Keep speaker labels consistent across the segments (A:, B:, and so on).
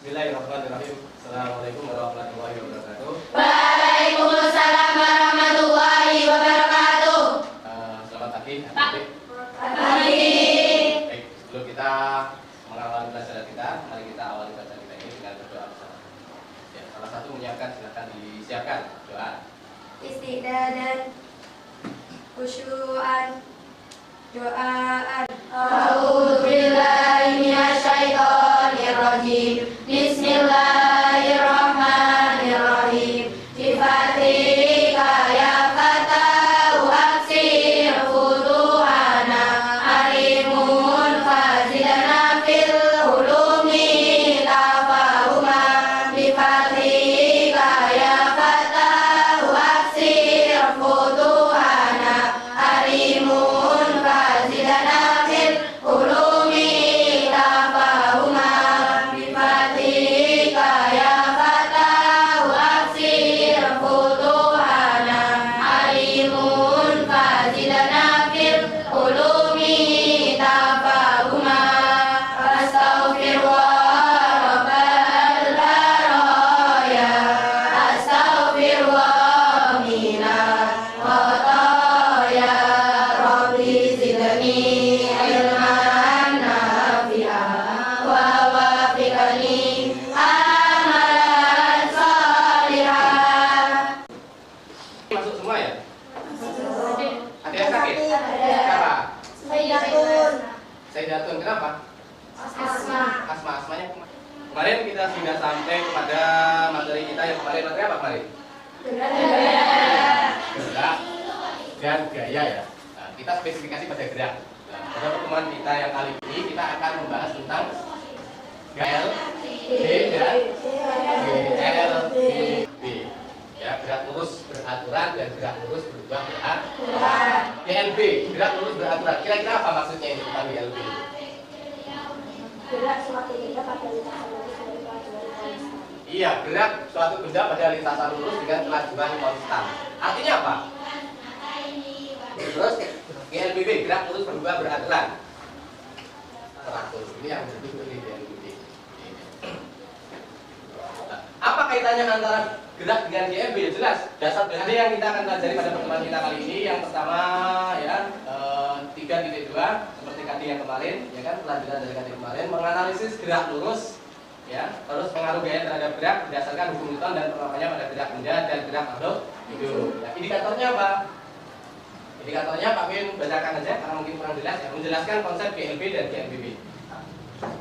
A: Bismillahirrahmanirrahim. Assalamualaikum warahmatullahi wabarakatuh.
B: Waalaikumsalam warahmatullahi wabarakatuh.
A: Selamat pagi,
B: Pagi.
A: Baik, sebelum kita mengawali pelajaran kita, mari kita awali pelajaran kita ini dengan berdoa bersama. Ya, salah satu menyiapkan, silakan disiapkan doa.
B: Istiqdadan, khusyu'an, doaan.
C: A'udzu billahi minasyaitonir rajim. Bismillahirrahmanirrahim. Bifatika ya fatau aksir futuhana alimun fazidana fil ulumi tafahuma. Bifatika ya fatau aksir futuhana alimun fazidana fil ulumi tafahuma. Bifatika ya fatau aksir futuhana alimun fazidana fil ulumi tafahuma. Astaghfirullah rabbal baraya, astaghfirullah minal khataya. Rabbi zidni ilman nafi'an wa wafiqni amalan shalihan.
A: Masuk semua ya? Ada yang sakit? Siapa? Sayyidatun, kenapa? Asmanya kemarin kita sudah sampai kepada materi kita yang kemarin. Materi apa kemarin? Gerak dan gaya ya. Nah, kita spesifikasi pada gerak. Nah, pada pertemuan kita yang kali ini kita akan membahas tentang GL, B dan GLBB. Ya, gerak lurus beraturan dan gerak lurus berubah beraturan. GLB, gerak lurus beraturan. Kira-kira apa maksudnya ini tentang GLB?
C: Gerak suatu benda pada lintasan lurus dari kelajuan konstan.
A: Iya, gerak suatu benda pada lintasan lurus dengan kelajuan konstan. Artinya apa? Terus GLBB, gerak lurus berubah beraturan. Teratur. Ini yang disebut ini GLBB. Apa kaitannya antara gerak dengan GLB? Jelas. Dasar dasar yang kita akan pelajari pada pertemuan kita kali ini. Yang pertama ya 3.2 seperti tadi yang kemarin, ya kan, pelajaran dari tadi kemarin menganalisis gerak lurus, ya, terus pengaruh gaya terhadap gerak berdasarkan hukum Newton dan penerapannya pada gerak benda dan gerak makhluk hidup. Ya, indikatornya apa? Indikatornya Pak Win bacakan aja karena mungkin kurang jelas ya. Menjelaskan konsep GLB dan GLBB.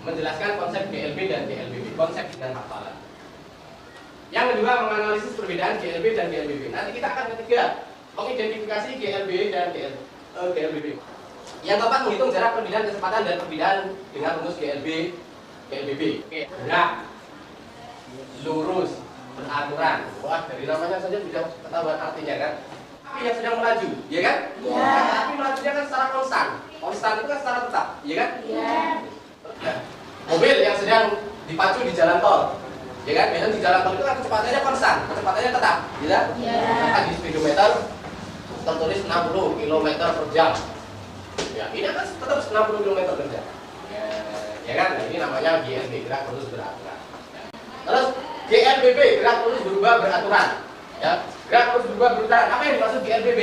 A: Menjelaskan konsep GLB dan GLBB, konsep dan hafalan. Yang kedua menganalisis perbedaan GLB dan GLBB. Nanti kita akan ketiga mengidentifikasi GLB dan GLBB. Yang keempat menghitung jarak perbedaan kecepatan dan perbedaan dengan rumus GLB, GLBB. Oke, gerak, lurus, beraturan. Wah, dari namanya saja sudah ketahuan artinya kan. Tapi yang sedang melaju, ya kan?
C: Iya.
A: Tapi melajunya kan secara konstan. Konstan itu kan secara tetap, ya kan?
C: Iya.
A: Mobil yang sedang dipacu di jalan tol, ya kan? Biasanya di jalan tol itu kan kecepatannya konstan, kecepatannya tetap, ya kan? Maka di speedometer tertulis 60 km per jam. Ya, ini kan tetap 60 km per jam. Ya kan? Nah, ini namanya GLB, gerak lurus beraturan. Ya. Terus GLBB, gerak lurus berubah beraturan. Ya, gerak lurus berubah beraturan. Apa yang dimaksud GLBB?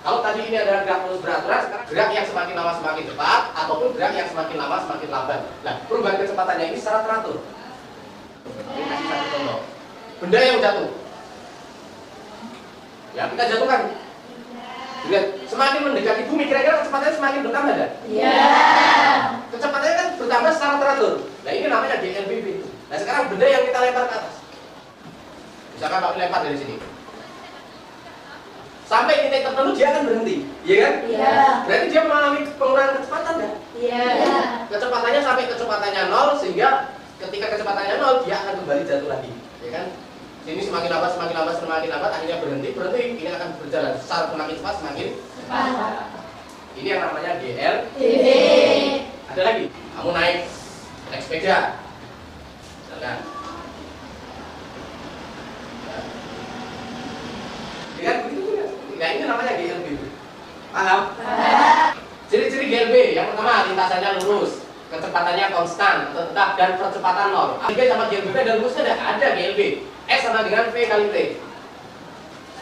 A: Kalau tadi ini adalah gerak lurus beraturan, sekarang gerak yang semakin lama semakin cepat ataupun gerak yang semakin lama semakin lambat. Nah, perubahan kecepatannya ini secara teratur. Ini kasih satu contoh. Benda yang jatuh. Ya, kita jatuhkan. Lihat, semakin mendekati bumi, kira-kira kecepatannya semakin bertambah tidak?
C: Iya.
A: Kecepatannya kan bertambah secara teratur. Nah, ini namanya GLBB. Nah, sekarang benda yang kita lempar ke atas. Misalkan Pak lempar dari sini. Sampai titik tertentu dia akan berhenti, iya kan?
C: Iya.
A: Berarti dia mengalami pengurangan kecepatan kan?
C: Iya.
A: Kecepatannya sampai kecepatannya 0 sehingga ketika kecepatannya 0 dia akan kembali jatuh lagi, ya kan? Sini semakin lambat, semakin lambat, semakin lambat, akhirnya berhenti, ini akan berjalan secara semakin cepat, semakin cepat. Ini yang namanya GLBB. Ada lagi, kamu naik sepeda, misalkan. Ya kan begitu juga. Nah, ini namanya GLBB. Paham? Ciri-ciri GLB yang pertama lintasannya lurus. kecepatannya konstan, tetap, dan percepatan nol. GLB sama GLB ada rumusnya, ada GLB. S sama dengan V kali T.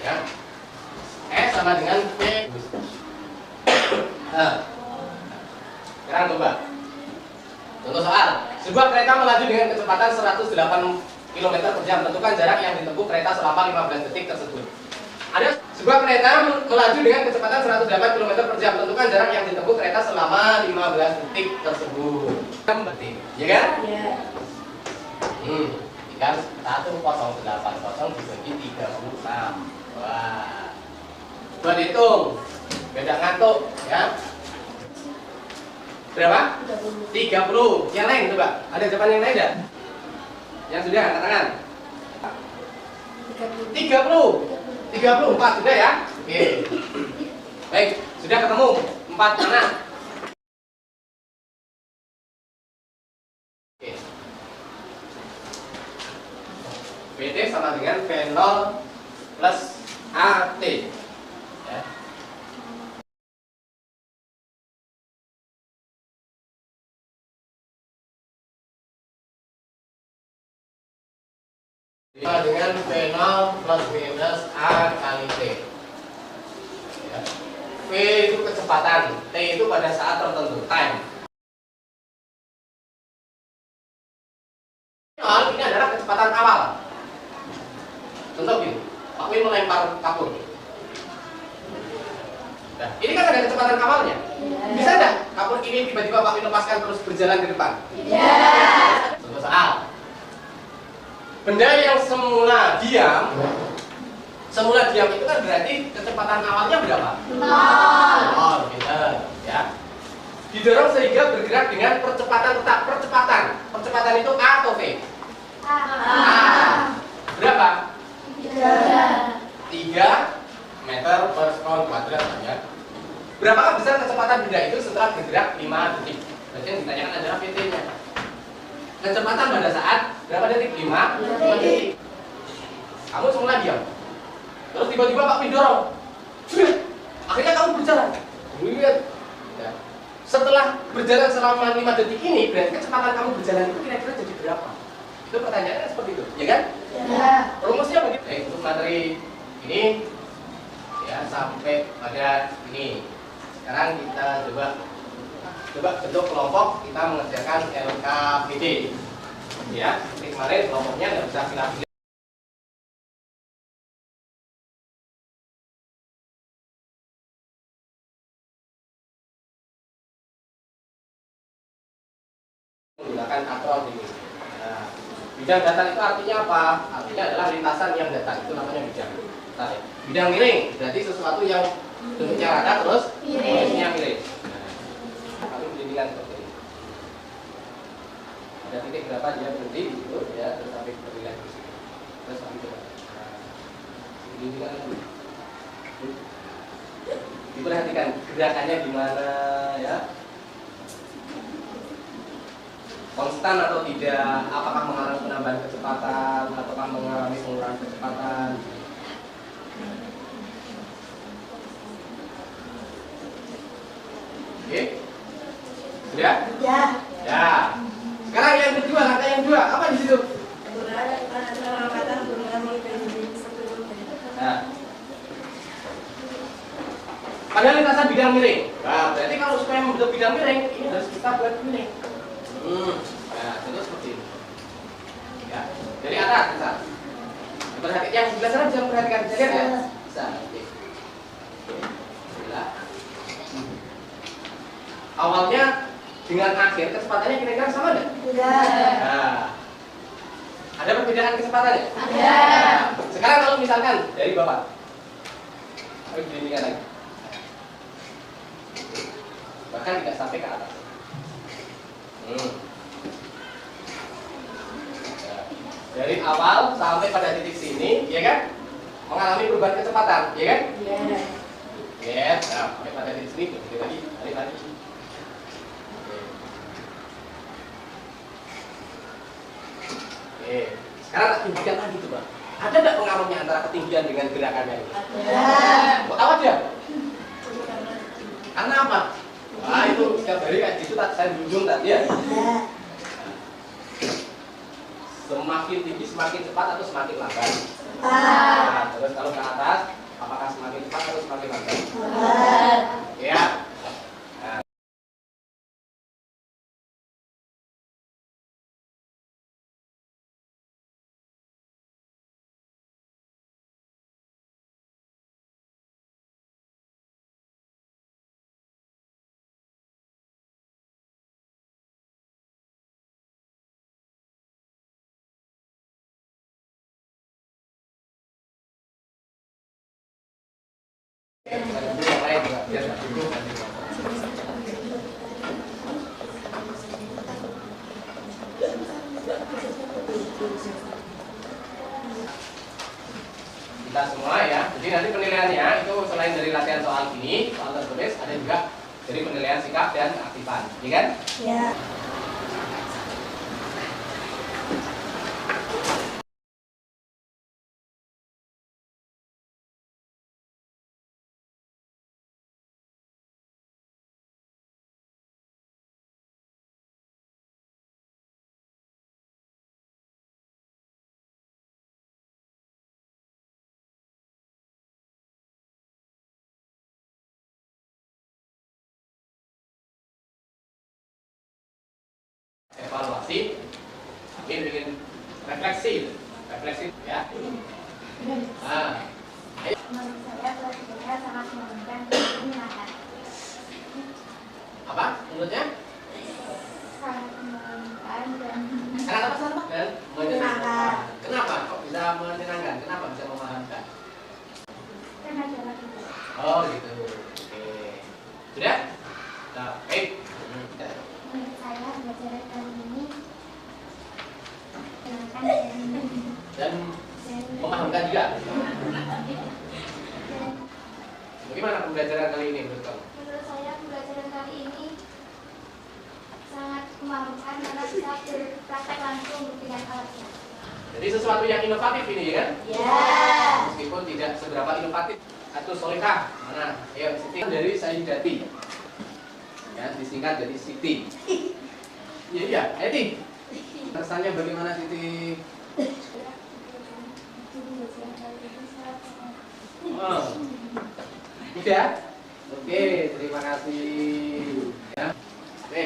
A: Ya. S sama dengan V. Nah. Sekarang coba. Contoh soal. Sebuah kereta melaju dengan kecepatan 108 km per jam. Tentukan jarak yang ditempuh kereta selama 15 detik tersebut. Ada sebuah kereta melaju dengan kecepatan 108 km per jam. Tentukan jarak yang ditempuh kereta selama 15 detik tersebut. Berarti, ya kan?
B: Iya.
A: Kan 1080 dibagi 36. Wah. Buat hitung. Beda ngantuk, ya. Berapa? 30. Yang lain coba. Ada jawaban yang lain enggak? Yang sudah angkat tangan. 30. 34 sudah ya? Oke. Baik, sudah ketemu 4 mana? Oke. PD sama dengan V0 plus AT. Ya. Dengan V0 plus minus A kali T. Ya. V itu kecepatan, T itu pada saat tertentu, time. Ini adalah kecepatan awal. Contoh gini, Pak Win melempar kapur. Nah, ini kan ada kecepatan awalnya. Bisa enggak kapur ini tiba-tiba Pak Win lepaskan terus berjalan ke depan? Iya. Contoh soal. Benda yang semula diam itu kan berarti kecepatan awalnya berapa? 0. Gitu, ya. Didorong sehingga bergerak dengan percepatan tetap. Percepatan itu A atau V? A. Berapa? 3 meter per sekon kuadrat ya. Berapakah besar kecepatan benda itu setelah bergerak 5 detik? Berarti yang ditanyakan adalah PT-nya. Kecepatan pada saat berapa detik? 5 detik. Kamu semula diam. Terus tiba-tiba Pak Win dorong. Akhirnya kamu berjalan. Lihat. Ya. Setelah berjalan selama 5 detik ini, berarti kecepatan kamu berjalan itu kira-kira jadi berapa? Itu pertanyaannya seperti itu, ya kan?
B: Ya.
A: Rumusnya begitu. Baik, untuk materi ini ya sampai pada ini. Sekarang kita coba bentuk kelompok, kita mengerjakan LKPD. Ya, seperti kemarin kelompoknya nggak bisa pilih. Menggunakan akron ini. Nah, bidang datar itu artinya apa? Artinya adalah lintasan yang datar, itu namanya bidang. Nah, bidang miring berarti sesuatu yang bentuknya rata terus posisinya miring. Nah, kami bimbingan seperti ini. Ada titik berapa dia berhenti di situ, ya, terus sampai berikan di sini. Terus sampai coba. Bimbingan dulu. Diperhatikan gerakannya gimana, ya. Konstan atau tidak, apakah mengalami penambahan kecepatan ataukah mengalami pengurangan kecepatan. Oke, sudah?
B: Ya.
A: Ya. Sekarang yang kedua, langkah yang kedua, apa di situ? Nah, pada lintasan bidang miring. Nah, berarti kalau supaya membentuk bidang miring, ini harus kita buat miring. Nah, contoh seperti ini. Ya, dari atas bisa. Perhatikan yang sebelah sana bisa memperhatikan, bisa lihat ya? Bisa. Oke. Bila. Awalnya dengan akhir kecepatannya kira-kira sama enggak?
B: Tidak.
A: Nah, ada perbedaan kecepatannya?
B: Ada.
A: Nah, sekarang kalau misalkan dari Bapak, harus dibandingkan lagi. Bahkan tidak sampai ke atas. Dari awal sampai pada titik sini, ya kan? Mengalami perubahan kecepatan, ya kan?
B: Iya.
A: Ya, nah, sampai pada titik sini, berhenti lagi, balik lagi. Oke, sekarang tak tunjukkan lagi tuh, Pak. Ada nggak pengaruhnya antara ketinggian dengan gerakannya ini?
B: Ada.
A: Apa dia? Karena apa? Ah, itu setiap hari kayak gitu saya di ujung tadi ya. Semakin tinggi semakin cepat atau semakin lambat? Nah, terus kalau ke atas, apakah semakin cepat atau semakin lambat? Ya. Nah. Yang lain juga biar nggak bingung nanti. Kita semua ya. Jadi nanti penilaiannya itu selain dari latihan soal ini, soal tertulis, ada juga dari penilaian sikap dan aktifan, ya kan?
B: Ya.
A: Evaluasi, bikin refleksi ya. Nah,
C: Menurut saya pelajarannya sangat menyenangkan dan menyenangkan.
A: apa menurutnya?
C: Sangat menyenangkan dan
A: Sangat apa sangat apa? Dan menyenangkan. Kenapa kok bisa menyenangkan? Kenapa bisa memahamkan?
C: karena jalan itu.
A: Oh gitu. Oke. Sudah? Nah, baik.
C: Menurut saya pelajaran kali ini menyenangkan
A: Dan memahamkan juga. Bagaimana pembelajaran kali ini menurut kamu?
C: Menurut saya pembelajaran kali ini sangat memahamkan karena bisa berpraktek langsung dengan alatnya.
A: Jadi sesuatu yang inovatif ini ya kan?
B: Ya.
A: Meskipun tidak seberapa inovatif. Atau Solikah, mana? Ayo, Siti dari Sayyidati. Ya, disingkat jadi Siti. Iya, Eti. Kesannya bagaimana Siti? Oh. Udah? Oke, terima kasih. Ya. Oke.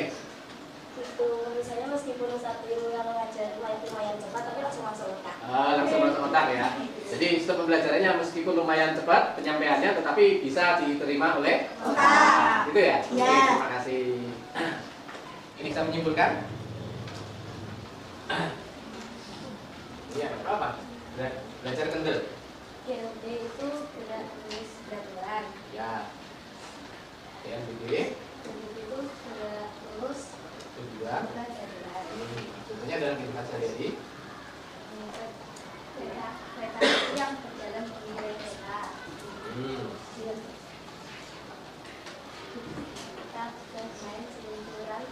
D: Itu menurut saya meskipun satu ilmu yang lumayan cepat tapi langsung masuk otak.
A: Langsung masuk otak ya. Jadi sistem pembelajarannya meskipun lumayan cepat penyampaiannya, tetapi bisa diterima oleh otak. Gitu ya? Oke,
B: Ya.
A: terima kasih. Ini bisa menyimpulkan? Iya, apa? Belajar kendel.
D: GLB itu gerak tulis peraturan.
A: Ya. DNBD
D: GLB itu gerak lurus
A: tujuan.
D: peraturan.
A: Contohnya dalam kehidupan sehari-hari.
D: Kereta itu yang berjalan mengiringi kereta. Kita sedang main seluncuran.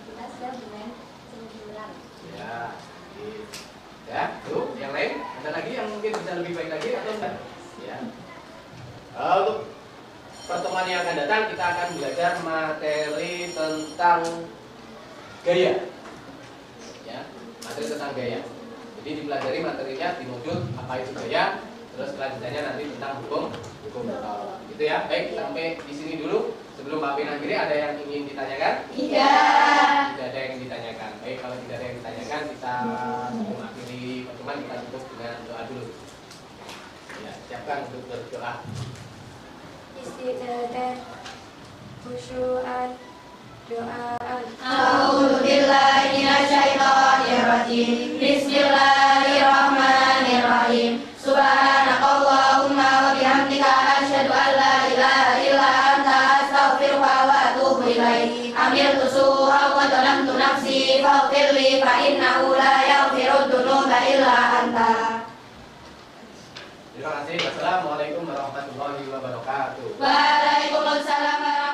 D: Kita sedang bermain seluncuran.
A: Ya. Ya, tuh yang lain ada lagi yang mungkin bisa lebih baik lagi atau enggak? Ya. Untuk pertemuan yang akan datang kita akan belajar materi tentang gaya. Ya, materi tentang gaya. Jadi dipelajari materinya di modul apa itu gaya, terus kelanjutannya nanti tentang hukum motor. Gitu ya. Baik, sampai di sini dulu. Sebelum Mbak Pina akhiri ada yang ingin ditanyakan?
B: Iya.
A: Tidak ada yang ditanyakan. Baik, kalau tidak ada yang ditanyakan kita sebelum akhiri pertemuan kita tutup dengan doa dulu. Ya, siapkan untuk berdoa.
B: Istidadah khusyu'an doaan.
E: A'udzu billahi minasyaitonir rajim. Bismillahirrahmanirrahim. Subhanakallahumma wa bihamdika asyhadu an la ilaha illa anta astaghfiruka wa atubu ilaik. Amiltu su'a wa zalamtu nafsi faghfirli fa innahu la yaghfiru dzunuba illa anta.
A: Terima kasih. Wassalamualaikum warahmatullahi wabarakatuh.
E: Waalaikumsalam warahmatullahi